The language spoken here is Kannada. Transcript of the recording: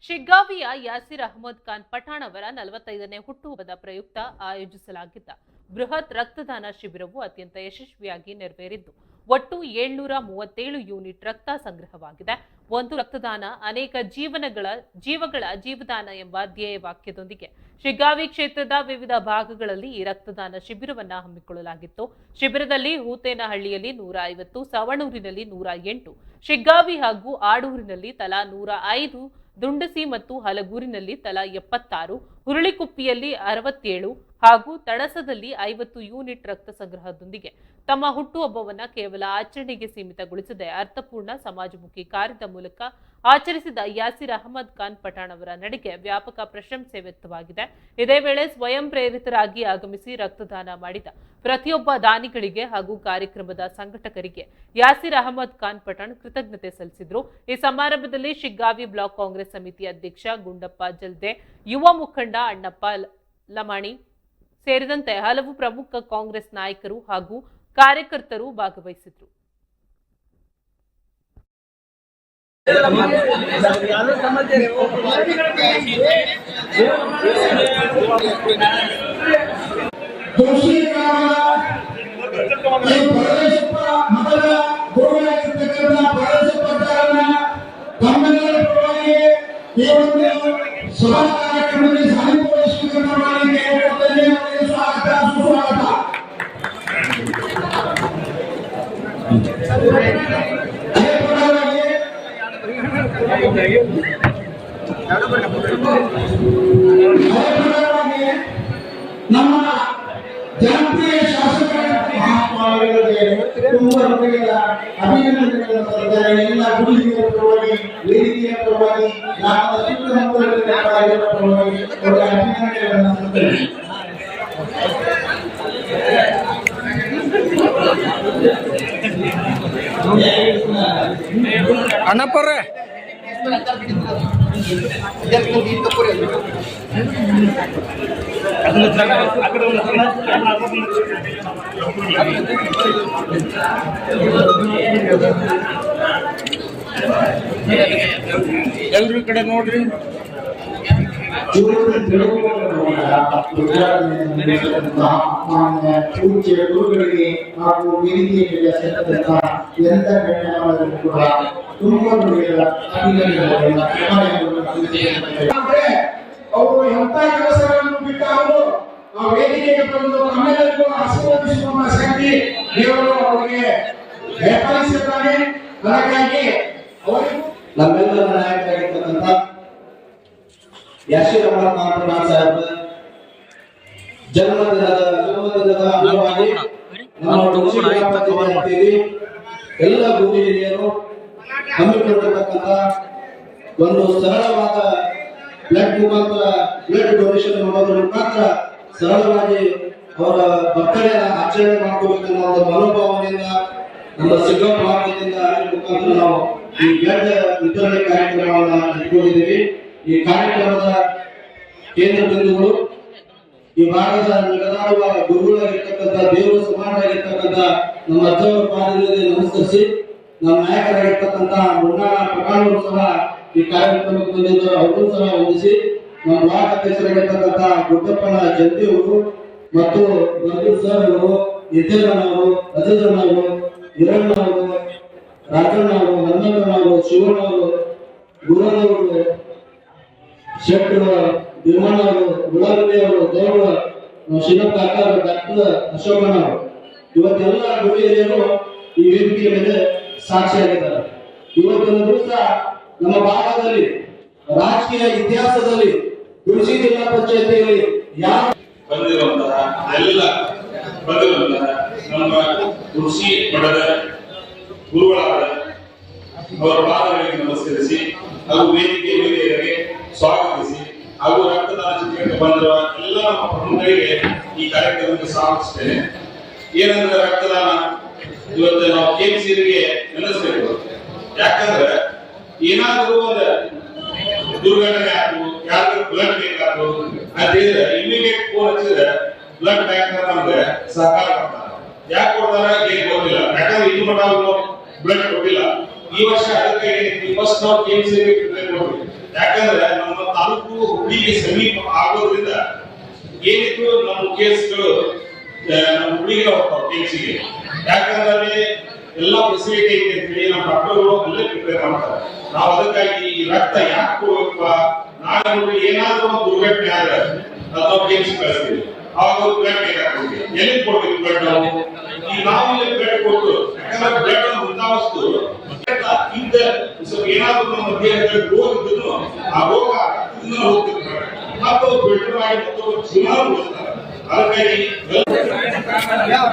ಶಿಗ್ಗಾವಿಯ ಯಾಸಿರ್ ಅಹಮದ್ ಖಾನ್ ಪಠಾಣ್ ಅವರ 45ನೇ ಹುಟ್ಟುಹಬ್ಬದ ಪ್ರಯುಕ್ತ ಆಯೋಜಿಸಲಾಗಿದ್ದ ಬೃಹತ್ ರಕ್ತದಾನ ಶಿಬಿರವು ಅತ್ಯಂತ ಯಶಸ್ವಿಯಾಗಿ ನೆರವೇರಿದ್ದು ಒಟ್ಟು 737 ಯೂನಿಟ್ ರಕ್ತ ಸಂಗ್ರಹವಾಗಿದೆ. ಒಂದು ರಕ್ತದಾನ ಅನೇಕ ಜೀವಗಳ ಜೀವದಾನ ಎಂಬ ಧ್ಯೇಯ ವಾಕ್ಯದೊಂದಿಗೆ ಶಿಗ್ಗಾವಿ ಕ್ಷೇತ್ರದ ವಿವಿಧ ಭಾಗಗಳಲ್ಲಿ ಈ ರಕ್ತದಾನ ಶಿಬಿರವನ್ನು ಹಮ್ಮಿಕೊಳ್ಳಲಾಗಿತ್ತು. ಶಿಬಿರದಲ್ಲಿ ಹೂತೇನಹಳ್ಳಿಯಲ್ಲಿ 150, ಸವಣೂರಿನಲ್ಲಿ 108, ಶಿಗ್ಗಾವಿ ಹಾಗೂ ಆಡೂರಿನಲ್ಲಿ ತಲಾ 105, ದುಂಡಸಿ ಮತ್ತು ಹಲಗೂರಿನಲ್ಲಿ ತಲಾ 76, ಹುರುಳಿಕುಪ್ಪಿಯಲ್ಲಿ 67 ಹಾಗೂ ತಡಸದಲ್ಲಿ 50 ಯೂನಿಟ್ ರಕ್ತ ಸಂಗ್ರಹದೊಂದಿಗೆ ತಮ್ಮ ಹುಟ್ಟುಹಬ್ಬವನ್ನ ಕೇವಲ ಆಚರಣೆಗೆ ಸೀಮಿತಗೊಳಿಸದೆ ಅರ್ಥಪೂರ್ಣ ಸಮಾಜಮುಖಿ ಕಾರ್ಯದ ಮೂಲಕ ಆಚರಿಸಿದ ಯಾಸಿರ್ ಅಹಮದ್ ಖಾನ್ ಪಠಾಣ್ ಅವರ ನಡೆಗೆ ವ್ಯಾಪಕ ಪ್ರಶಂಸೆ ವ್ಯಕ್ತವಾಗಿದೆ. ಇದೇ ವೇಳೆ ಸ್ವಯಂ ಪ್ರೇರಿತರಾಗಿ ಆಗಮಿಸಿ ರಕ್ತದಾನ ಮಾಡಿದ ಪ್ರತಿಯೊಬ್ಬ ದಾನಿಗಳಿಗೆ ಹಾಗೂ ಕಾರ್ಯಕ್ರಮದ ಸಂಘಟಕರಿಗೆ ಯಾಸಿರ್ ಅಹಮದ್ ಖಾನ್ ಪಠಾಣ್ ಕೃತಜ್ಞತೆ ಸಲ್ಲಿಸಿದರು. ಈ ಸಮಾರಂಭದಲ್ಲಿ ಶಿಗ್ಗಾವಿ ಬ್ಲಾಕ್ ಕಾಂಗ್ರೆಸ್ ಸಮಿತಿ ಅಧ್ಯಕ್ಷ ಗುಂಡಪ್ಪ ಜಲ್ದೆ, ಯುವ ಮುಖಂಡ ಅಣ್ಣಪ್ಪ ಲಮಾಣಿ ಸೇರಿದಂತೆ ಹಲವು ಪ್ರಮುಖ ಕಾಂಗ್ರೆಸ್ ನಾಯಕರು ಹಾಗೂ ಕಾರ್ಯಕರ್ತರು ಭಾಗವಹಿಸಿದ್ರು. ನಮ್ಮ ಜನಪ್ರಿಯ ಶಾಸಕರ ಅಭಿನಂದನೆಗಳನ್ನು ಸಲ್ಲಿಸಿದ್ದಾರೆ. ಎಲ್ಲ ಗುರುಗಳ ಪರವಾಗಿ, ವೇದಿಕೆಯ ಪರವಾಗಿ, ಗ್ರಾಮದ ಸುತ್ತಮುತ್ತಲಿನ ಪರವಾಗಿ ಅಭಿನಂದನೆಗಳನ್ನು ಸಲ್ಲಿಸಿದ್ದಾರೆ. ಅಣ್ಣಪ್ಪರೇ ಎಲ್ರ ಕಡೆ ನೋಡ್ರಿ. ಪೂಜ್ಯ ಗುರುಗಳಿಗೆ ಹಾಗೂ ವೇದಿಕೆಯ ಎಲ್ಲ ಗಣ್ಯಮಾನ್ಯರು ಕೂಡ ತುಂಬಾ ಅವರು ಎಂತ ಕೆಲಸಗಳನ್ನು ಬಿಟ್ಟವರು ಆ ವೇದಿಕೆಗೆ ಬಂದು ನಮ್ಮೆಲ್ಲರಿಗೂ ಆಶೀರ್ವದಿಸುವ ಶಕ್ತಿ ದೇವರು ಅವರಿಗೆ ವ್ಯಾಪಾರಿಸಿದ್ದಾನೆ. ಹಾಗಾಗಿ ಅವರಿಗೂ ನಮ್ಮೆಲ್ಲರ ನಾಯಕರಾಗಿರ್ತಕ್ಕಂಥ ಯಾಸಿರ್ ಅಹಮದ್ ಖಾನ್ ಪಠಾಣ್ ಸಾಹೇಬ್ ಜನ್ಮದಿನದ ಅಂಗವಾಗಿ ನಮ್ಮ ಎಲ್ಲ ಭೂಮಿ ಹಿರಿಯರು ಹಮ್ಮಿಕೊಂಡಿರತಕ್ಕಂಥ ಒಂದು ಸರಳವಾದ ಬ್ಲಡ್ ಡೊನೇಷನ್ ಮಾಡೋದ್ರ ಮುಖಾಂತರ ಸರಳವಾಗಿ ಅವರ ಬರ್ತಡೇ ಆಚರಣೆ ಮಾಡ್ಕೋಬೇಕನ್ನೋ ಒಂದು ಮನೋಭಾವನೆಯಿಂದ ನಮ್ಮ ಸಿಗ್ಗಾಂವ್ ಭಾಗದಿಂದ ಮುಖಾಂತರ ನಾವು ಈ ಬ್ಲಡ್ ವಿತರಣೆ ಕಾರ್ಯಕ್ರಮವನ್ನು ಇಟ್ಕೊಂಡಿದ್ದೀವಿ. ಈ ಕಾರ್ಯಕ್ರಮದ ಕೇಂದ್ರ ಬಿಂದುಗಳು ಈ ಭಾಗದ ನಡೆದಾಡುವ ಗುರುಗಳಾಗಿರ್ತಕ್ಕಂಥ ದೇವರು ಸಮಾನರಾಗಿರ್ತಕ್ಕಂಥ ನಮ್ಮ ಅಜ್ಜವರ ಪಾದದಲ್ಲಿ ನಮಸ್ಕರಿಸಿ ನಮ್ಮ ನಾಯಕರಾಗಿರ್ತಕ್ಕಂಥ ಮುನ್ನಾ ಪಠಾಣ್ ಸಹ ಈ ಕಾರ್ಯಕ್ರಮಕ್ಕೆ ಬಂದಿದ್ದು ಅವರು ಸಹ ವಂದಿಸಿ ನಮ್ಮ ಬ್ಲಾಕ್ ಅಧ್ಯಕ್ಷರಾಗಿರ್ತಕ್ಕಂಥ ಗುಡ್ಡಪ್ಪನ ಜಂತಿ ಅವರು ಮತ್ತು ಮಂಜೂರ್ ಸರ್ ಅವರು, ನಿತ್ಯಣ್ಣ ಅವರು, ಅಜಯಣ್ಣ ಅವರು, ಹಿರಣ್ಣ ಅವರು, ರಾಜಣ್ಣ ಅವರು, ಹನುಮಂತಣ್ಣ ಅವರು, ಶಿವಣ್ಣ ಅವರು, ಗುರನವರು, ಶೆಟ್ಟರು, ಭೀಮಣ್ಣ ಅವರು, ಗುಲಾಬಿ ಅವರು, ಗೌಡ, ಶಿವಪ್ಪ ಅವರು, ಡಾಕ್ಟರ್ ಅಶೋಕಣ್ಣ ಅವರು, ಇವತ್ತೆಲ್ಲ ಗುರು ಹಿರಿಯರು ಈ ವೇದಿಕೆಯ ಮೇಲೆ ಸಾಕ್ಷಿಯಾಗಿದ್ದಾರೆ. ಇವತ್ತಿನ ದಿವಸ ನಮ್ಮ ಭಾಗದಲ್ಲಿ ರಾಜಕೀಯ ಇತಿಹಾಸದಲ್ಲಿ ತುಳಸಿ ಜಿಲ್ಲಾ ಪಂಚಾಯತಿಯಲ್ಲಿ ಯಾರು ಬಂದಿರುವಂತಹ ಎಲ್ಲ ನಮ್ಮ ಕೃಷಿ ಪಡೆದ ಗುರುಗಳಾದ ಅವರ ಪಾದಗಳಿಗೆ ನಮಸ್ಕರಿಸಿ ಹಾಗೂ ವೇದಿಕೆ ಹಿರಿಯರಿಗೆ ಸ್ವಾಗತಿಸಿ ಹಾಗೂ ರಕ್ತದಾನ ಶಿಬಿರಕ್ಕೆ ಬಂದಿರುವ ಎಲ್ಲ ನಮ್ಮ ಪ್ರಮುಖರಿಗೆ ಈ ಕಾರ್ಯಕ್ರಮಕ್ಕೆ ಸ್ವಾಗತಿಸ್ತೇನೆ. ಏನಂದ್ರೆ ರಕ್ತದಾನ ಇವತ್ತು ನಾವು ಕೆಎಂಸಿಗೆ ನೆನೆಸಬೇಕು. ಯಾಕಂದ್ರೆ ಏನಾದರೂ ಒಂದು ದುರ್ಘಟನೆ ಆಯ್ತು, ಯಾರಿಗೂ ಬ್ಲಡ್ ಬೇಕಾದ್ರು ಅಂತ ಹೇಳಿದ್ರೆ ಇಮಿಡಿಯೇಟ್ ಫೋನ್ ಹಚ್ಚಿದ್ರೆ ಬ್ಲಡ್ ಬ್ಯಾಂಕ್ ನಮ್ಗೆ ಸಹಕಾರ ಮಾಡ್ತಾರೆ. ಯಾಕೆ ಕೊಡ್ತಾರ ಏನ್ ಗೊತ್ತಿಲ್ಲ. ಯಾಕಂದ್ರೆ ಇನ್ನು ಮಟ್ಟ ಬ್ಲಡ್ ಕೊಟ್ಟಿಲ್ಲ. ಈ ವರ್ಷ ಅದಕ್ಕೆ ಫಸ್ಟ್ ನಾವು ಕೆಎಂಸಿಗೆ ಕೊಡ್ತೀವಿ. ಯಾಕಂದ್ರೆ ನಮ್ಮ ತಾಲೂಕು ಹುಬ್ಳಿಗೆ ಸಮೀಪ ಆಗೋದ್ರಿಂದ ಏನಿದ್ರು ನಮ್ಮ ಕೇಸ್ಗಳು ನಮ್ಮ ಹುಬ್ಳಿಗೆ ಹೋಗ್ತಾವ ಕೇಸಿಗೆ. ಯಾಕಂದ್ರೆ ಅಲ್ಲಿ ಎಲ್ಲಾ ಫೆಸಿಲಿಟಿ ಐತೆ ಅಂತ ಹೇಳಿ ನಮ್ಮ ಡಾಕ್ಟರ್ಗಳು ಅಲ್ಲೇ ಪ್ರಿಪೇರ್ ಮಾಡ್ತಾರೆ. ನಾವು ಅದಕ್ಕಾಗಿ ಈ ರಕ್ತ ಯಾಕೆ ಕೊಡ್ಬೇಕಪ್ಪ, ನಾಳೆ ನೋಡಿ ಏನಾದ್ರೂ ಒಂದು ದುರ್ಘಟನೆ ಆದ್ರೆ ನಾವು ಕೇಸ್ ಕಳಿಸ್ತೀವಿ, ಅವಾಗ ಬ್ಲಡ್ ಬೇಕಾಗ್ತದೆ. ಎಲ್ಲಿ ಕೊಡ್ಬೇಕು ಬ್ಲಡ್? ಈ ನಾವು ಇಲ್ಲಿ ಬ್ಲಡ್ ಕೊಟ್ಟು, ಯಾಕಂದ್ರೆ ಬ್ಲಡ್ ಒಂದು ಮುಂದಾವಸ್ತು ಇದ್ದ ಏನಾದ್ರೂ ನಮ್ಮ ದೇಹದಲ್ಲಿ ರೋಗ ಇದ್ದು ಆ ರೋಗ ರಕ್ತದಿಂದ ಹೋಗ್ತಿರ್ತಾರೆ, ಮತ್ತು ಫಿಲ್ಟರ್ ಮಾಡಿ ಮತ್ತು ಜೀವನ ಉಳಿಸ್ತಾರೆ. ಅದಕ್ಕಾಗಿ ಯಾವ